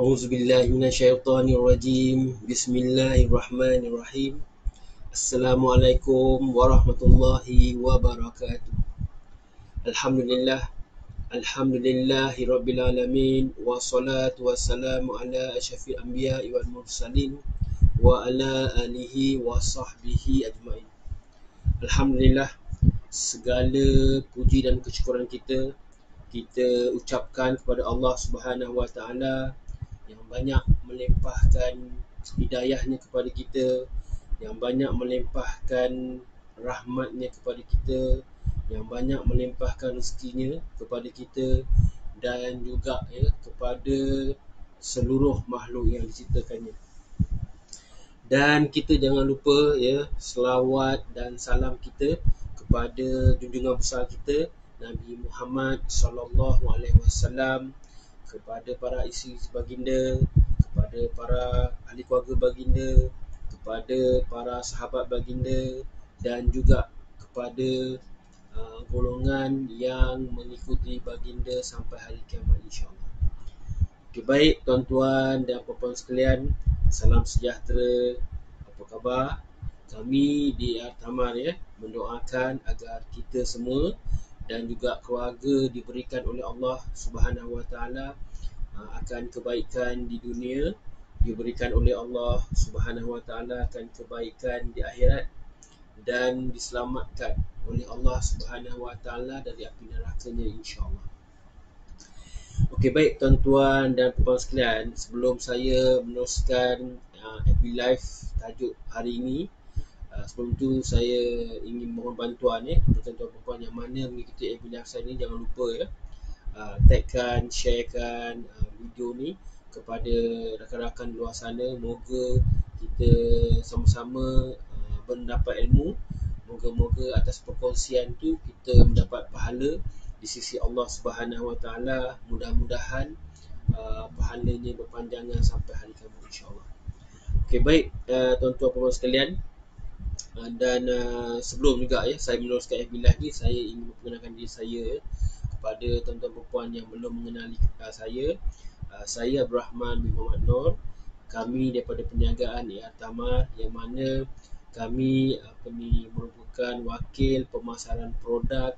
A'udzu billahi minasyaitonir rajim. Bismillahirrahmanirrahim. Assalamualaikum warahmatullahi wabarakatuh. Alhamdulillah. Alhamdulillahi rabbil alamin. Wassalatu wassalamu ala asyrafil anbiya'i wal mursalin wa ala alihi wa sahbihi ajmain. Alhamdulillah, segala puji dan kesyukuran kita ucapkan kepada Allah Subhanahu wa taala yang banyak melimpahkan hidayahnya kepada kita, yang banyak melimpahkan rahmatnya kepada kita, yang banyak melimpahkan rezekinya kepada kita dan juga kepada seluruh makhluk yang diciptakannya. Dan kita jangan lupa selawat dan salam kita kepada junjungan besar kita Nabi Muhammad sallallahu alaihi wasallam, kepada para isteri baginda, kepada para ahli keluarga baginda, kepada para sahabat baginda dan juga kepada golongan yang mengikuti baginda sampai hari kiamat insya-Allah. Okey, baik tuan-tuan dan puan-puan sekalian, salam sejahtera. Apa khabar? Kami di Al-Tamar mendoakan agar kita semua dan juga keluarga diberikan oleh Allah Subhanahu wa taala akan kebaikan di dunia, diberikan oleh Allah Subhanahu wa taala akan kebaikan di akhirat dan diselamatkan oleh Allah Subhanahu wa taala dari api nerakanya insya-Allah. Okey, baik tuan-tuan dan puan-puan sekalian, sebelum saya meneruskan FB Live tajuk hari ini, sebelum tu saya ingin mohon bantuan kepada tuan-tuan puan-puan yang mana mengikuti FB Live saya ni, jangan lupa tagkan, sharekan video ni kepada rakan-rakan luar sana. Moga kita sama-sama mendapat ilmu. Moga-moga atas perkongsian tu kita mendapat pahala di sisi Allah Subhanahu wa taala. Mudah-mudahan pahalanya berpanjangan sampai hari kiamat insya-Allah. Okey, baik tuan-tuan puan-puan sekalian, dan sebelum juga saya meneruskan FB Live ni, saya ingin memperkenalkan diri saya kepada tuan-tuan puan-puan yang belum mengenali saya. Saya Abdul Rahman bin Muhammad Nur. Kami daripada Perniagaan Al-Tamar, yang mana kami merupakan wakil pemasaran produk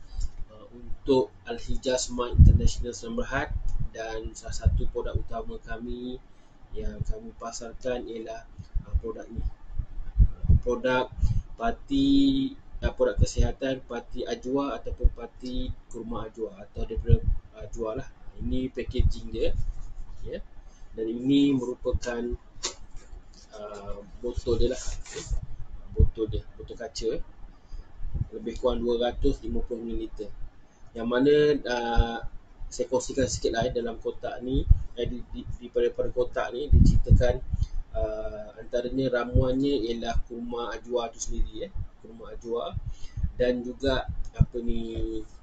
untuk Al-Hijaz Smart International Sdn Bhd, dan salah satu produk utama kami yang kami pasarkan ialah produk ni. Produk parti produk kesihatan parti ajwa ataupun parti kurma ajwa atau daripada ajwa lah. Ini packaging dia dan ini merupakan botol dia lah, botol kaca lebih kurang 250ml, yang mana saya kongsikan sikit lah dalam kotak ni. Pada kotak ni diceritakan antaranya ramuannya ialah kurma ajwa tu sendiri, kurma ajwa, dan juga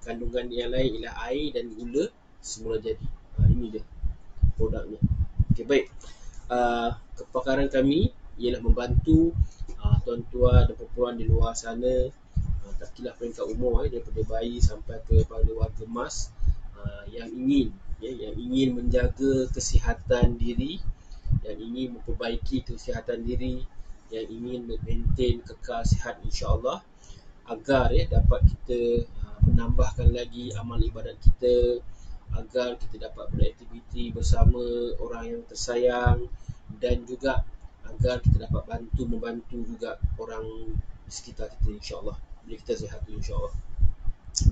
kandungan yang lain ialah air dan gula semula jadi. Ini dia produknya. Okey, baik. Kepakaran kami ialah membantu tuan-tuan dan puan-puan di luar sana, tak kira peringkat umur, daripada bayi sampai kepada warga emas, yang ingin menjaga kesihatan diri, yang ingin memperbaiki kesihatan diri, yang ingin maintain kekal sihat insya-Allah, agar dapat kita menambahkan lagi amal ibadat kita, agar kita dapat beraktiviti bersama orang yang tersayang, dan juga agar kita dapat membantu juga orang di sekitar kita insya-Allah, bila kita sihat insya-Allah.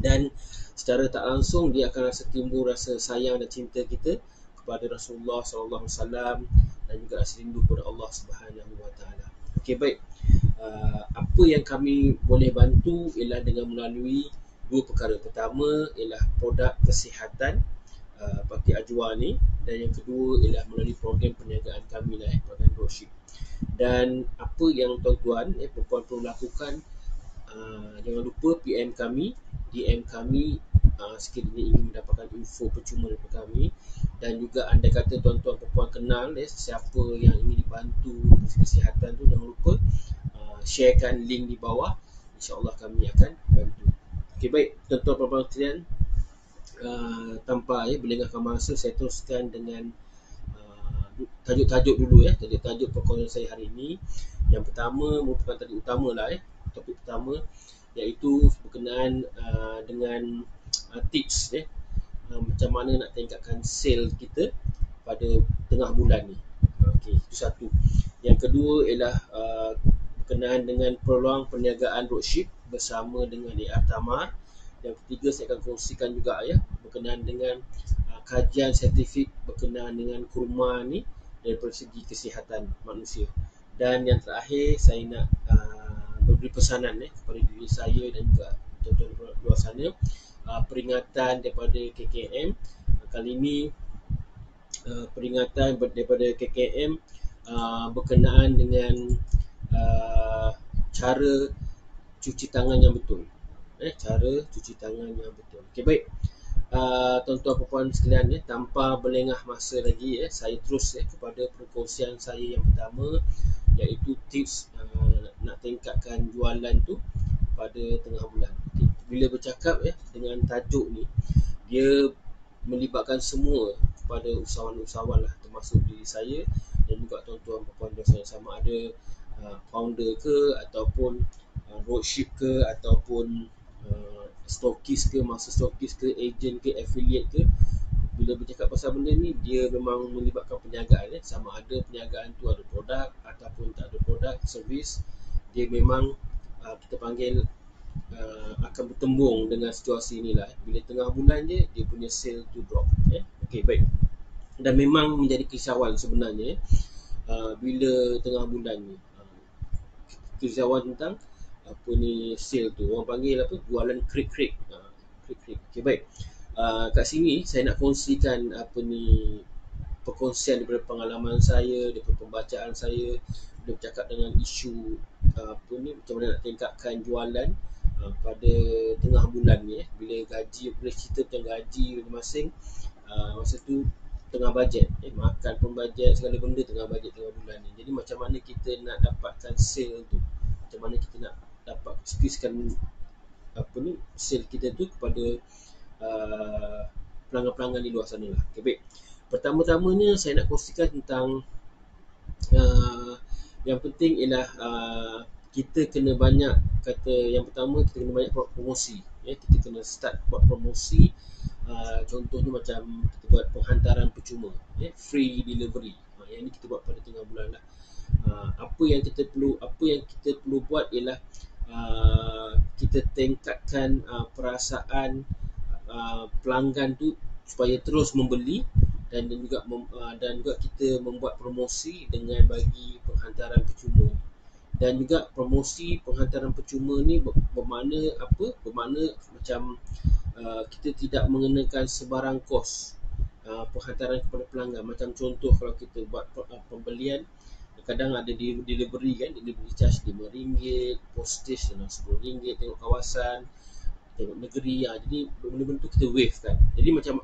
Dan secara tak langsung dia akan rasa timbul rasa sayang dan cinta kita kepada Rasulullah sallallahu alaihi wasallam, dan juga rasa rindu kepada Allah Subhanahu wa taala. Okey, baik. Apa yang kami boleh bantu ialah dengan melalui dua perkara. Pertama ialah produk kesihatan parti ajwa ni, dan yang kedua ialah melalui program perniagaan kami lah, program dropship. Dan apa yang tuan-tuan puan-puan perlu lakukan, jangan lupa PM kami, DM kami sekiranya ingin mendapatkan info percuma daripada kami. Dan juga anda kata tuan-tuan puan-puan kenal siapa yang ingin dibantu kesihatan tu, jangan lupa sharekan link di bawah, insya-Allah kami akan bantu. Okey, baik tuan-tuan puan-puan sekalian, tanpa berlengahkan masa, saya teruskan dengan tajuk-tajuk dulu ya, tajuk-tajuk perkongsian saya hari ini. Yang pertama merupakan tajuk utama lah topik pertama, iaitu berkenaan dengan tips macam mana nak tingkatkan sale kita pada tengah bulan ni. Okey, itu satu. Yang kedua ialah berkenaan dengan peluang perniagaan dropship bersama dengan AR Tamar. Yang ketiga saya akan kongsikan juga berkenaan dengan kajian saintifik berkenaan dengan kurma ni dari segi kesihatan manusia. Dan yang terakhir saya nak memberi pesanan kepada diri saya dan juga tuan-tuan luar sana, peringatan daripada KKM. Kali ini peringatan daripada KKM berkenaan dengan cara cuci tangan yang betul. Cara cuci tangan yang betul. Okey, baik. Tuan-tuan puan-puan sekalian, tanpa berlengah masa lagi, saya terus kepada perkongsian saya yang pertama, iaitu tips nak tingkatkan jualan tu pada tengah bulan. Okay. Bila bercakap dengan tajuk ni, dia melibatkan semua kepada usahawan-usahawan lah, termasuk diri saya dan juga tuan-tuan puan-puan yang sama ada founder ke ataupun dropship ke ataupun stokis ke, master stokis ke, agent ke, affiliate ke. Bila bercakap pasal benda ni, dia memang melibatkan perniagaan sama ada perniagaan tu ada produk ataupun tak ada produk, servis. Dia memang kita panggil akan bertembung dengan situasi inilah. Bila tengah bulan je, dia punya sale tu drop. Okey, baik. Dan memang menjadi kisauan sebenarnya bila tengah bulan ni. Kisauan tentang apa ni sale tu, orang panggil apa, jualan krik-krik. Krik-krik. Okey, baik. Kat sini saya nak kongsikan apa ni perkongsian daripada pengalaman saya, daripada pembacaan saya. Dia bercakap dengan isu apa ni, macam mana nak tingkatkan jualan pada tengah bulan ni. Bila gaji, boleh cerita tentang gaji masing-masing, masa tu tengah bajet, makan pun bajet, segala benda tengah bajet tengah bulan ni. Jadi macam mana kita nak dapatkan sale tu, macam mana kita nak dapat squeezekan apa ni sale kita tu kepada pelanggan-pelanggan di luar sana lah. Okay, baik. Pertama-tamanya saya nak kongsikan tentang yang penting ialah kita kena banyak, yang pertama kita kena banyak buat promosi. Kita kena start buat promosi. Contohnya macam kita buat penghantaran percuma, free delivery. Yang ni kita buat pada tengah bulan lah. Apa yang kita perlu buat ialah kita tingkatkan perasaan pelanggan tu supaya terus membeli, dan juga kita membuat promosi dengan bagi penghantaran percuma. Dan juga promosi penghantaran percuma ni bermakna apa? Bermakna macam kita tidak mengenakan sebarang kos penghantaran kepada pelanggan. Macam contoh kalau kita buat pembelian, kadang ada delivery kan, delivery charge RM5, postage RM10, tengok kawasan, tengok negeri. Jadi benda-benda tu kita waive kan. Jadi macam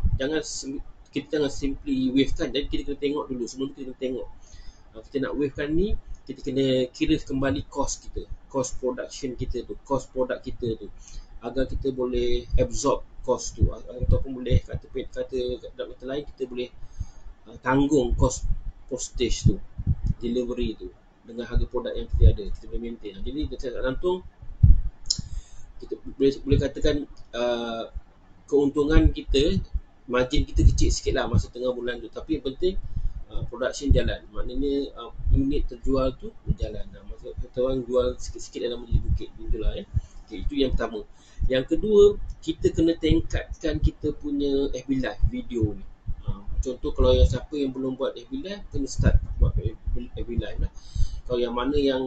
kita jangan simply waive kan. Jadi kita kena tengok dulu. Sebelum kita kena tengok kita nak waive kan ni, kita kena kira kembali cost kita, cost production kita tu, cost produk kita tu, agar kita boleh absorb cost tu, ataupun boleh kata lain kita boleh tanggung cost postage tu, delivery tu dengan harga produk yang kita ada, kita boleh maintain. Jadi dekat gantung kita boleh katakan keuntungan kita, margin kita kecil sikit lah masa tengah bulan tu, tapi yang penting production jalan. Maknanya unit terjual tu berjalan. Maksud kata orang jual sikit-sikit dalam menjadi bukit. Itulah Okay, itu yang pertama. Yang kedua, kita kena tingkatkan kita punya FB Live video ni. Contoh kalau yang siapa yang belum buat FB Live, kena start buat FB Live lah. Kalau yang mana yang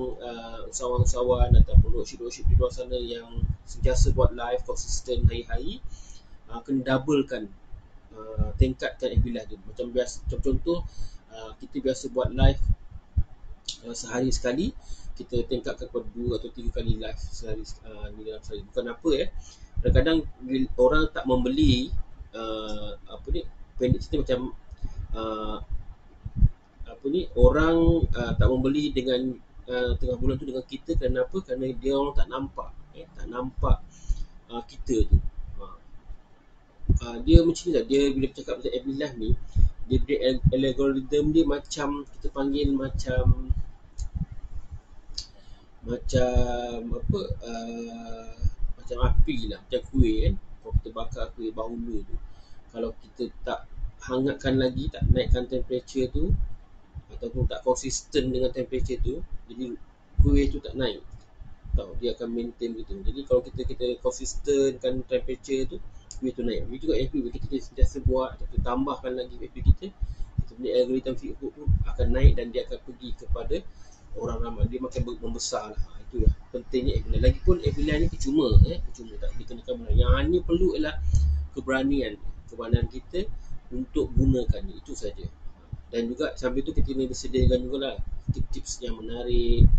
usahawan-usahawan ataupun dropship di luar sana yang sentiasa buat live konsisten hari-hari, kena doublekan, tingkatkan FB Live tu. Macam biasa, contoh kita biasa buat live sehari sekali, kita tingkatkan kepada 2 atau 3 kali live sehari dalam sehari. Bukan apa kadang-kadang orang tak membeli pendek cerita macam orang tak membeli dengan tengah bulan tu dengan kita. Kerana apa? Kerana dia orang tak nampak kita tu. Dia macam ni lah, dia bila bercakap pasal FB Live ni, dia punya algoritma dia macam kita panggil macam apa, macam api lah, macam kuih kan. Kalau kita bakar kuih bahulu tu, kalau kita tak hangatkan lagi, tak naikkan temperature tu, ataupun tak konsisten dengan temperature tu, jadi kuih tu tak naik tau, dia akan maintain gitu. Jadi kalau kita konsistenkan temperature tu, kuih tu naik. Begitu juga FB, kita sentiasa buat atau kita tambahkan lagi FB kita punya algoritma Facebook tu akan naik dan dia akan pergi kepada orang ramai, dia makin membesar lah. Itu lah pentingnya affiliate. Lagipun affiliate ni percuma, percuma tak dikenakan benar. Yang hanya perlu ialah keberanian kita untuk gunakan itu saja. Dan juga sambil tu kita kena bersediakan jugalah tips yang menarik,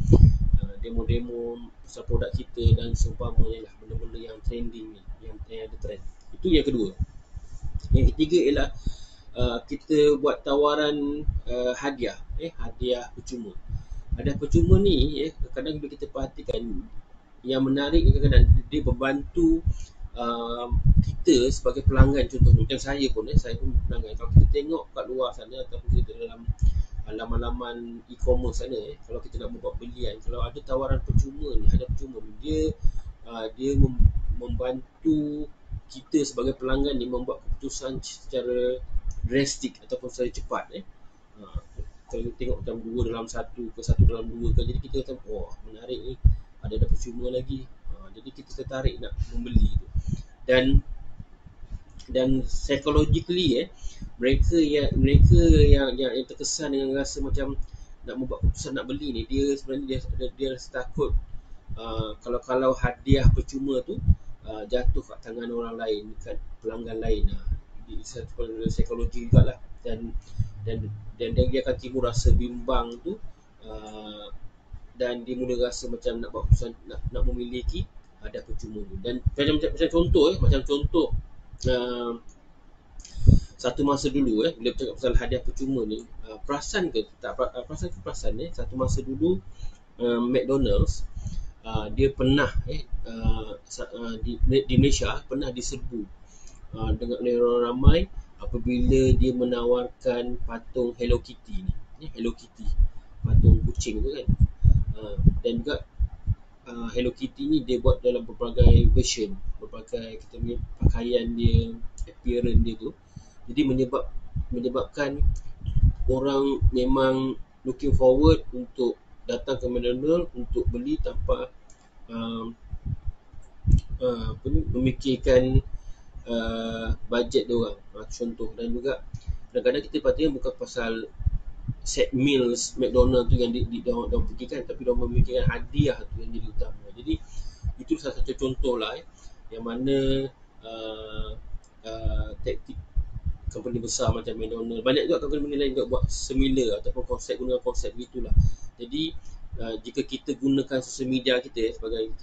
demo-demo pasal produk kita dan seumpamanya lah, benda-benda yang trending ni, yang ada trend. Itu yang kedua. Yang ketiga ialah kita buat tawaran hadiah, hadiah percuma. Hadiah percuma ni, kadang-kadang bila kita perhatikan, yang menarik kadang-kadang dia membantu kita sebagai pelanggan. Contohnya macam saya pun pelanggan. Kalau kita tengok kat luar sana ataupun kita dalam laman-laman e-commerce sana, kalau kita nak buat belian, kalau ada tawaran percuma ni, hadiah percuma ni, dia membantu kita sebagai pelanggan ni membuat keputusan secara drastik ataupun secara cepat. Kalau kita tengok macam 2 dalam 1 ke 1 dalam 2 ke, jadi kita kata, wah menarik ni, ada percuma lagi. Jadi kita tertarik nak membeli tu. Dan psychologically mereka yang terkesan dengan rasa macam nak membuat keputusan nak beli ni, dia sebenarnya dia rasa takut kalau hadiah percuma tu jatuh kat tangan orang lain, kat pelanggan lain. Ini satu psikologi jugalah. Dan dia akan timbul rasa bimbang tu, dan dia mula rasa macam nak buat keputusan nak memiliki hadiah percuma tu. Dan macam contoh satu masa dulu bila bercakap pasal hadiah percuma ni, perasan satu masa dulu McDonald's dia pernah di Malaysia pernah diserbu dengan orang ramai apabila dia menawarkan patung Hello Kitty ni, Hello Kitty, patung kucing tu kan. Dan juga Hello Kitty ni dia buat dalam berbagai version, berbagai kita punya pakaian dia, appearance dia tu. Jadi menyebabkan orang memang looking forward untuk datang ke McDonald's untuk beli tanpa memikirkan bajet dia orang, contoh. Dan juga kadang-kadang kita perhatikan bukan pasal set meals McDonald's tu yang diorang fikirkan, tapi diorang memikirkan hadiah tu yang jadi utama. Jadi itu salah satu contoh lah yang mana taktik company besar macam McDonald's. Banyak juga company lain juga buat similar ataupun guna konsep gitulah. Jadi jika kita gunakan social media kita sebagai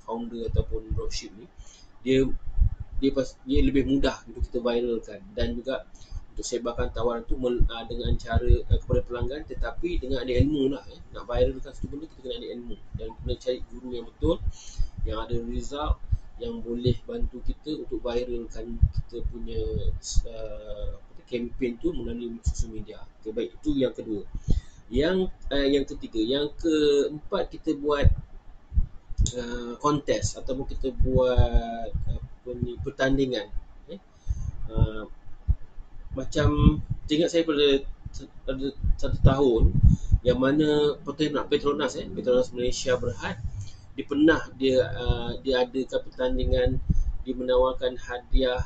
founder ataupun dropship ni, dia lebih mudah untuk kita viralkan dan juga untuk sebarkan tawaran tu dengan cara kepada pelanggan, tetapi dengan ada ilmu lah. Nak viralkan satu benda, kita kena ada ilmu dan kena cari guru yang betul, yang ada result, yang boleh bantu kita untuk viralkan kita punya campaign tu melalui social media. Okay, baik, itu yang kedua. Yang ketiga, yang keempat, kita buat kontes ataupun kita buat pertandingan. Macam ingat saya pada satu tahun yang mana Petronas Malaysia Berhad, dia adakan pertandingan, dia menawarkan hadiah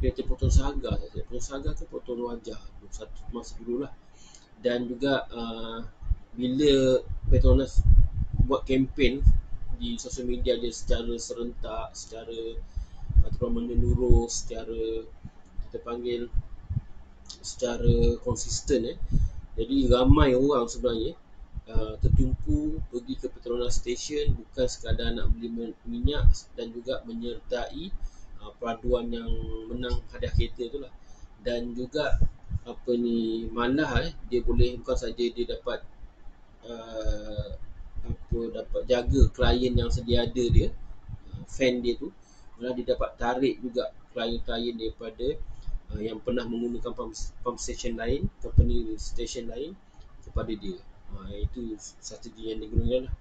dia potong saga ke potong wajah satu masa dulu lah. Dan juga bila Petronas buat kempen di sosial media dia secara serentak, secara menyeluruh, secara kita panggil secara konsisten, jadi ramai orang sebenarnya tertumpu pergi ke Petronas Station bukan sekadar nak beli minyak dan juga menyertai peraduan yang menang hadiah kereta tu lah. Dan juga malah dia boleh bukan saja dia dapat dapat jaga klien yang sedia ada dia, fan dia tu, malah dia dapat tarik juga klien-klien daripada yang pernah menggunakan pump station lain, company station lain kepada dia. Itu strategi yang digunakan lah.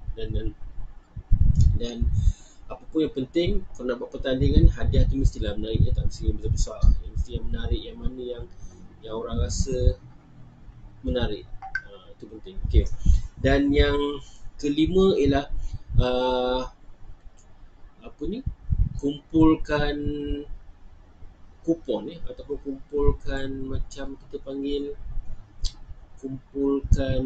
Dan apa pun yang penting kalau nak buat pertandingan, hadiah tu mestilah menarik, tak mesti yang besar-besar. Mesti yang menarik, yang mana yang orang rasa menarik. Itu penting. Okey. Dan yang kelima ialah kumpulkan kupon ataupun kumpulkan, macam kita panggil, kumpulkan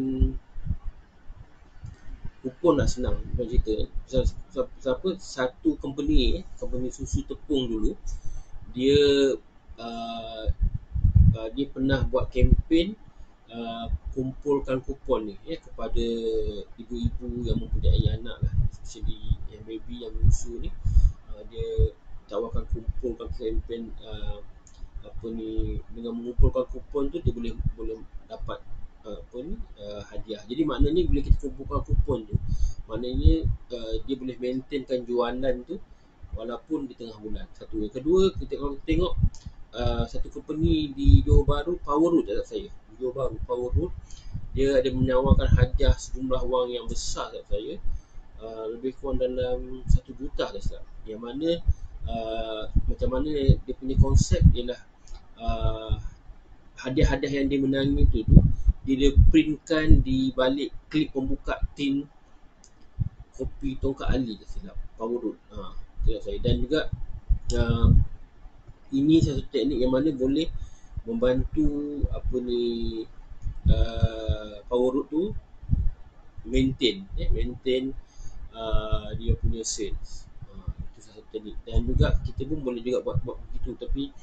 kupon lah, senang bukan cerita. Satu company susu tepung dulu, dia dia pernah buat kempen kumpulkan kupon ni kepada ibu-ibu yang mempunyai anak lah, especially yang baby yang menyusu ni. Dia tawarkan kumpulkan kempen dengan mengumpulkan kupon tu dia boleh dapat hadiah. Jadi maknanya bila kita kumpulkan kupon tu, maknanya dia boleh maintainkan jualan tu walaupun di tengah bulan. Satu. Yang kedua, kalau kita tengok satu company di Johor Bahru, Power Root tak saya. Di Johor Bahru, Power Root, dia ada menawarkan hadiah sejumlah wang yang besar tak saya. Lebih kurang dalam 1 juta dah silap. Yang mana macam mana dia punya konsep ialah hadiah-hadiah yang dia menangi tu dia printkan di balik klip pembuka tin kopi Tongkat Ali tak silap, Power Root. Itu saya. Dan juga ini satu teknik yang mana boleh membantu Power Root tu maintain dia punya sales. Itu satu teknik. Dan juga kita pun boleh juga buat begitu, tapi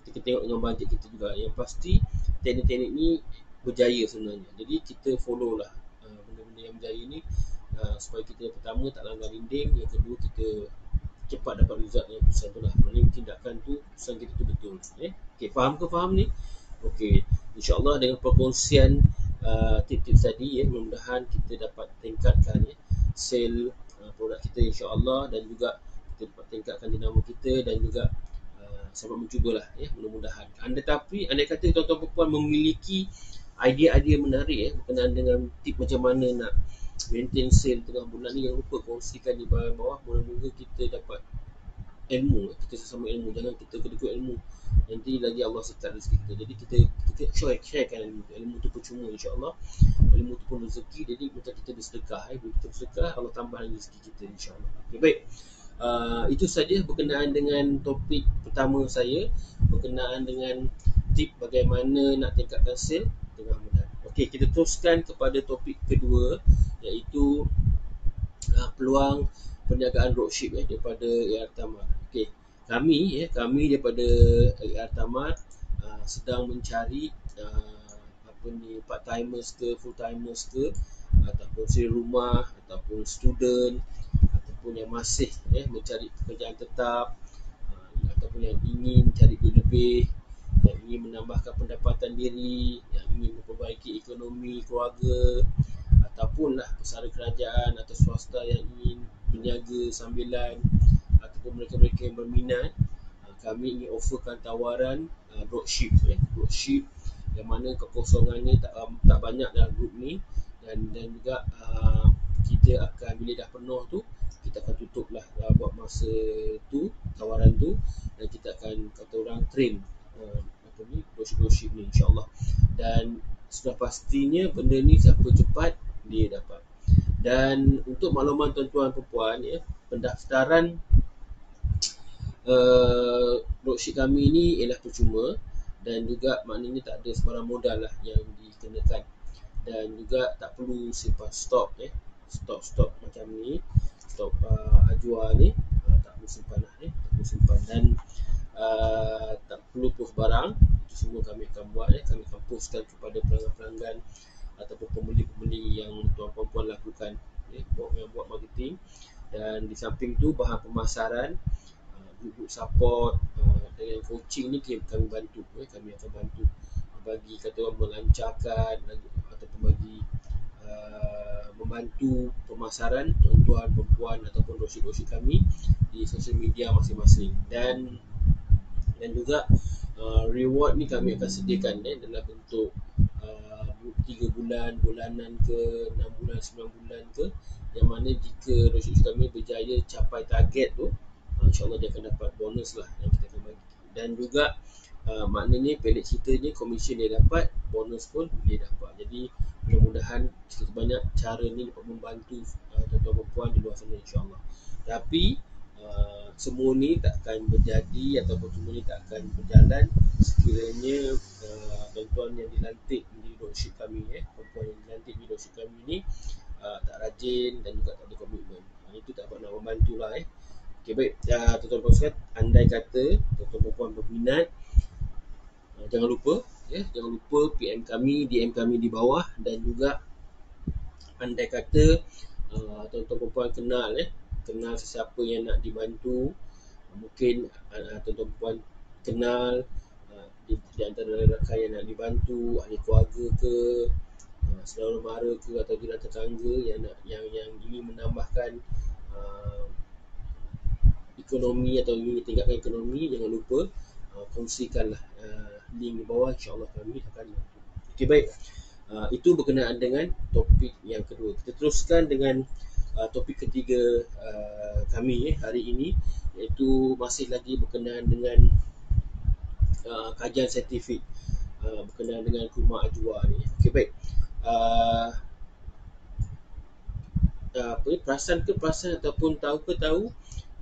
kita tengok dengan bajet kita juga. Yang pasti teknik-teknik ni berjaya sebenarnya. Jadi kita follow lah benda-benda yang berjaya ni, supaya kita yang pertama tak langgar dinding, yang kedua kita cepat dapat result yang keputusan tu lah. Maksudnya tindakan tu, keputusan kita tu betul. Okay, faham ni? Okay, insyaAllah dengan perkongsian tips-tips tadi, mudah-mudahan kita dapat tingkatkan sale produk kita insyaAllah, dan juga kita dapat tingkatkan dinamo kita, dan juga sahabat mencubalah mudah-mudahan. Tetapi andai kata tuan-tuan perempuan memiliki idea-idea menarik berkenaan dengan tip macam mana nak maintain sale tengah bulan ni, jangan lupa kongsikan di bawah. Moga-moga kita dapat ilmu, kita sesama ilmu. Jangan kita kedekut ilmu, nanti lagi Allah sekat rezeki kita. Jadi kita sharekan ilmu tu percuma, insyaAllah ilmu tu pun rezeki. Jadi macam kita bersedekah, bila kita bersedekah, Allah tambah rezeki kita, insyaAllah. Okay, baik. Itu saja berkenaan dengan topik pertama saya, berkenaan dengan tip bagaimana nak tingkatkan sale tengah bulan. Okey, kita teruskan kepada topik kedua, iaitu peluang perniagaan dropship daripada AR Tamar. Okey, kami daripada AR Tamar sedang mencari part timers ke full timers ke, ataupun siri rumah, ataupun student, ataupun yang masih mencari pekerjaan tetap, ataupun yang ingin mencari duit lebih, yang ingin menambahkan pendapatan diri, yang ingin memperbaiki ekonomi keluarga, ataupun pesara kerajaan atau swasta yang ingin berniaga sambilan, ataupun mereka-mereka yang berminat. Kami ingin offerkan tawaran dropship, dropship yang mana kekosongannya tak banyak dalam grup ni, dan juga kita akan, bila dah penuh tu, kita akan tutup lah buat masa tu, tawaran tu, dan kita akan kata orang train dropship ni, insyaAllah. Dan sudah pastinya benda ni siapa cepat dia dapat. Dan untuk makluman tuan-tuan perempuan, pendaftaran dropship kami ni ialah percuma, dan juga maknanya tak ada sebarang modal lah yang dikenakan, dan juga tak perlu simpan stok, stok macam ni, stok ajwa ni, tak perlu simpan lah, tak perlu simpan. Dan tak perlu post barang. Itu semua kami akan buat, kami akan postkan kepada pelanggan-pelanggan ataupun pembeli-pembeli yang tuan perempuan lakukan, yang buat marketing. Dan di samping tu, bahan pemasaran, group support, dengan coaching ni kami bantu, kami akan bantu bagi kata orang melancarkan ataupun bagi membantu pemasaran tuan-tuan perempuan ataupun dropship kami di sosial media masing-masing. Dan juga reward ni kami akan sediakan dalam bentuk 3 bulan, bulanan ke, 6 bulan, 9 bulan ke, yang mana jika resolusi kami berjaya capai target tu, insyaAllah dia akan dapat bonus lah yang kita akan bagi. Dan juga maknanya pendek ceritanya komisen dia dapat, bonus pun dia dapat. Jadi mudah-mudahan sedikit banyak cara ni dapat membantu tuan-tuan dan puan di luar sana, insyaAllah. Tapi semua ni takkan berjadi ataupun semua ni takkan berjalan sekiranya tuan-tuan yang dilantik di leadership kami, perempuan yang dilantik di leadership kami ni tak rajin dan juga tak ada komitmen. Itu tak dapat nak membantu lah. Okay, baik, tuan-tuan dan puan, andai kata tuan-tuan dan puan berminat, jangan lupa PM kami, DM kami di bawah. Dan juga andai kata tuan-tuan dan puan kenal sesiapa yang nak dibantu, mungkin tuan-tuan dan puan kenal di antara rakan yang nak dibantu, ahli keluarga ke, saudara mara ke, atau jiran tetangga yang ingin menambahkan ekonomi atau ingin tingkatkan ekonomi, jangan lupa kongsikanlah link di bawah, insyaAllah kami akan bantu. Okey, baik, itu berkenaan dengan topik yang kedua. Kita teruskan dengan topik ketiga kami hari ini, iaitu masih lagi berkenaan dengan kajian saintifik berkenaan dengan kurma ajwa ni. Okey, baik, perasan ataupun tahu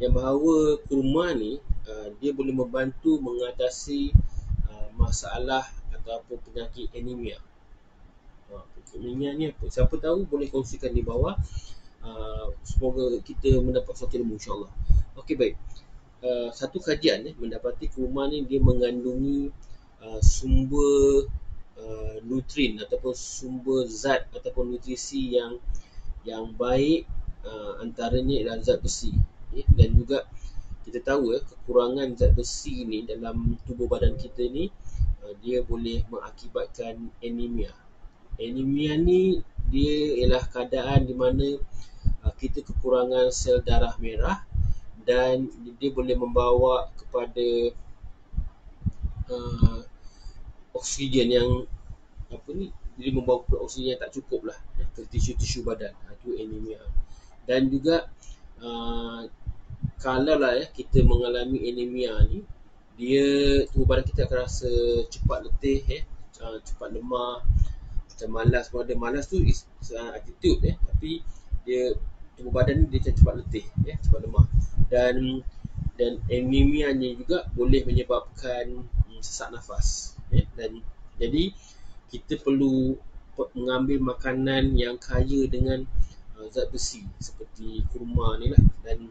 yang bahawa kurma ni dia boleh membantu mengatasi masalah ataupun penyakit anemia. Anemia ni apa? Siapa tahu boleh kongsikan di bawah. Semoga kita mendapat suatu ilmu, insyaAllah. Okey, baik. Satu kajian mendapati kurma ni dia mengandungi sumber nutrien ataupun sumber zat ataupun nutrisi yang baik, antaranya ialah zat besi. Dan juga kita tahu kekurangan zat besi ni dalam tubuh badan kita ni dia boleh mengakibatkan anemia. Anemia ni dia ialah keadaan di mana kita kekurangan sel darah merah, dan dia boleh membawa kepada oksigen yang dia membawa oksigen yang tak cukup lah ke tisu-tisu badan. Itu anemia. Dan juga kalau lah kita mengalami anemia ni, dia tubuh badan kita akan rasa cepat letih, cepat lemah, macam malas. Kalau dia malas tu attitude, tapi dia tubuh badan ni dia cepat letih, cepat lemah. Dan anemia ni juga boleh menyebabkan sesak nafas. Dan jadi kita perlu mengambil makanan yang kaya dengan zat besi seperti kurma ni lah. Dan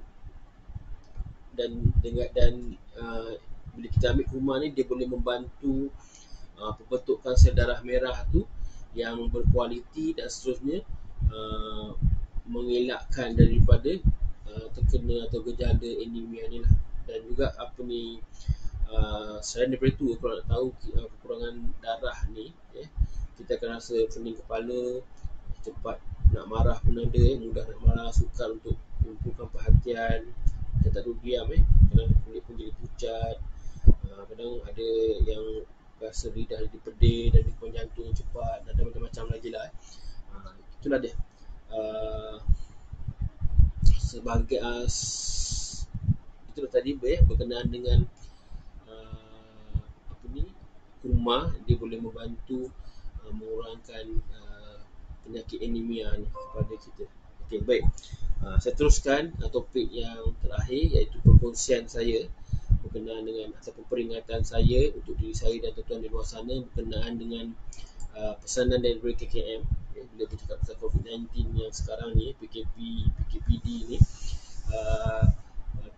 bila kita ambil kurma ni, dia boleh membantu pembentukan sel darah merah tu yang berkualiti, dan seterusnya mengelakkan daripada terkena atau gejala anemia ni lah. Dan juga selain daripada itu, kalau nak tahu kekurangan darah ni, kita akan rasa pening kepala, cepat nak marah pun ada, mudah nak marah, sukar untuk kumpulkan perhatian, kita tak duduk diam, kadang kulit pun jadi pucat, kadang ada yang rasa lidah jadi pedih, dan degupan jantung cepat, dan macam-macam lagi lah. Itulah dia. Sebagai itulah tadi berkenaan dengan kurma, dia boleh membantu mengurangkan penyakit anemia ni kepada kita. Okey, baik. Saya teruskan topik yang terakhir, iaitu perkongsian saya berkenaan dengan ataupun peringatan saya untuk diri saya dan tuan-tuan di luar sana berkenaan dengan pesanan daripada KKM. Bila bercakap pasal COVID-19 yang sekarang ni, PKPD ni,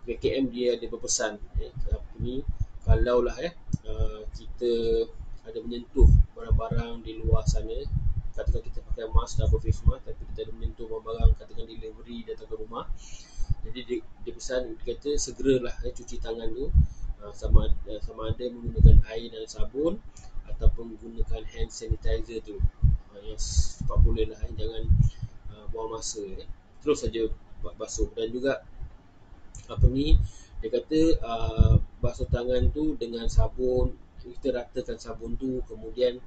KKM dia ada berpesan kalaulah kita ada menyentuh barang-barang di luar sana, katakan kita pakai mask, double face mask, tapi kita ada menyentuh barang-barang, katakan delivery datang ke rumah, jadi dia pesan, dia kata segeralah cuci tangan tu, sama ada menggunakan air dan sabun ataupun menggunakan hand sanitizer tu, yang cepat boleh lah, jangan buang masa, terus saja basuh. Dan juga dia kata basuh tangan tu dengan sabun, kita ratakan sabun tu, kemudian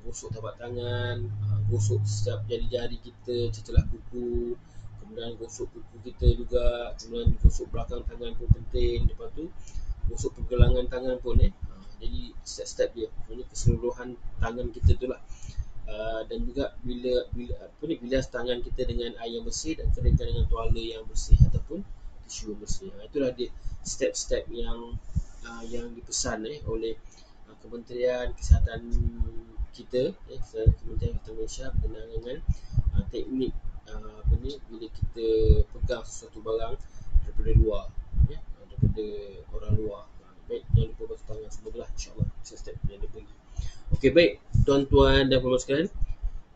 gosok tapak tangan, gosok setiap jari-jari kita, celah kuku, kemudian gosok kuku kita juga, kemudian gosok belakang tangan pun penting, lepas tu gosok pergelangan tangan pun jadi step-step dia, maksudnya keseluruhan tangan kita tu lah. Dan juga bilas tangan kita dengan air yang bersih dan keringkan dengan tuala yang bersih ataupun tisu yang bersih. Itulah dia step-step yang dipesan oleh Kementerian Kesihatan kita, Kementerian Kesihatan Malaysia berkenaan dengan teknik bila kita pegang sesuatu barang daripada luar, daripada orang luar. Baik, jangan lupa basuh tangan semua, insyaAllah step yang dia bagi. Okey, baik tuan-tuan dan puan-puan sekalian,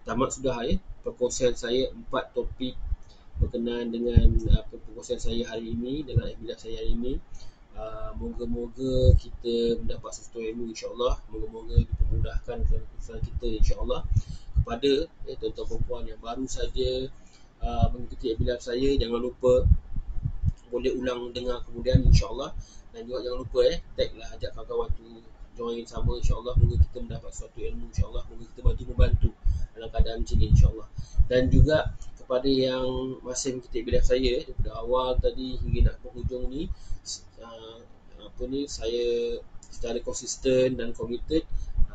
tamat sudah perkongsian saya 4 topik berkenaan dengan perkongsian saya hari ini, dengan aktivitas saya hari ini. Moga-moga kita mendapat sesuatu ilmu, insyaAllah. Moga-moga dipermudahkan keputusan kita, insyaAllah. Kepada tuan-tuan perempuan yang baru saja mengikuti aktivitas saya, jangan lupa boleh ulang dengar kemudian, insyaAllah. Dan juga jangan lupa tag lah, ajak kawan-kawan tu join sama, insyaAllah. Moga kita mendapat suatu ilmu, insyaAllah. Moga kita membantu dalam keadaan macam ni, insyaAllah. Dan juga kepada yang masih mengikuti aktivitas saya daripada awal tadi hingga nak penghujung ni, saya secara konsisten dan committed,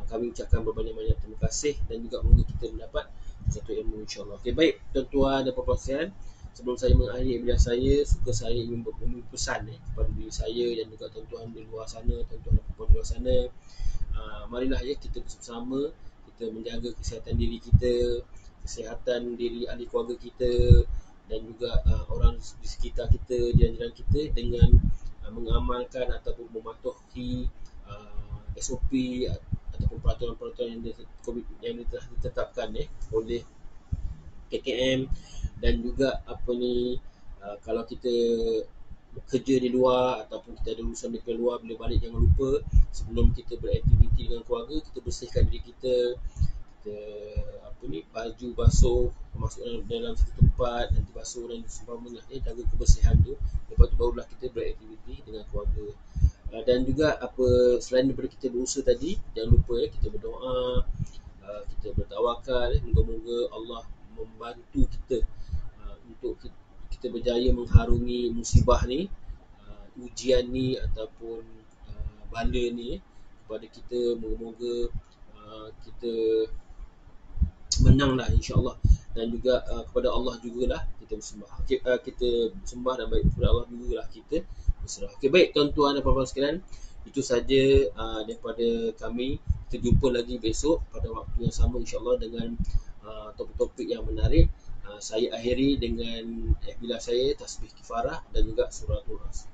kami ucapkan berbanyak-banyak terima kasih dan juga moga kita mendapat satu ilmu, insyaAllah. Okey, baik tuan-tuan dan puan-puan sekalian, sebelum saya mengakhiri aktivitas saya, suka saya ingin memberi pesan kepada diri saya dan juga tuan-tuan di luar sana, tuan-tuan dan puan-puan di luar sana. Marilah kita bersama-sama kita menjaga kesihatan diri kita, kesihatan diri ahli keluarga kita dan juga orang di sekitar kita, jiran-jiran kita, dengan mengamalkan ataupun mematuhi SOP ataupun peraturan-peraturan yang telah ditetapkan oleh KKM. Dan juga kalau kita kerja di luar ataupun kita ada urusan di luar, bila balik jangan lupa sebelum kita beraktiviti dengan keluarga, kita bersihkan diri kita, baju basuh, masuk dalam satu tempat, nanti basuh dan seumpamanya, jaga kebersihan tu. Lepas tu barulah kita beraktiviti dengan keluarga. Dan juga selain daripada kita berusaha tadi, jangan lupa kita berdoa, kita bertawakal, moga-moga Allah membantu kita untuk kita berjaya mengharungi musibah ni, ujian ni ataupun bala ni kepada kita. Moga-moga kita menanglah, insyaAllah. Dan juga kepada Allah jugalah kita bersembah. Kita bersembah dan baik kepada Allah jugalah kita berserah. Okey, baik tuan-tuan dan puan-puan sekalian, itu saja daripada kami. Kita jumpa lagi besok pada waktu yang sama, insyaAllah, dengan topik-topik yang menarik. Saya akhiri dengan bila saya tasbih kifarah dan juga suratul As.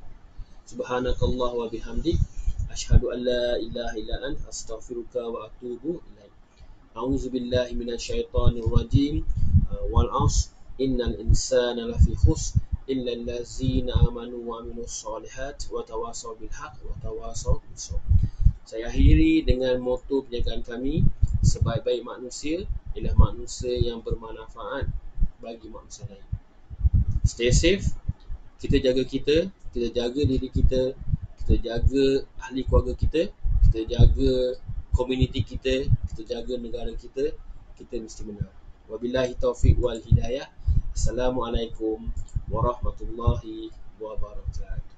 Subhanakallah wa bihamdik, asyhadu an la ilaha illa anta, astaghfiruka wa atubu ilaik. A'udzubillahi minasyaitonir rajim. Wal 'ashr innal insana lafi khusr illa allazina amanu wa amilus solihat wa tawasaw bil haqq wa tawasaw bis sabr. Saya akhiri dengan moto penjagaan kami, sebaik-baik manusia ialah manusia yang bermanfaat bagi manusia lain. Stay safe, kita jaga diri kita jaga ahli keluarga kita jaga komuniti kita jaga negara kita mesti menang. Wabillahi taufiq wal hidayah. Assalamualaikum warahmatullahi wabarakatuh.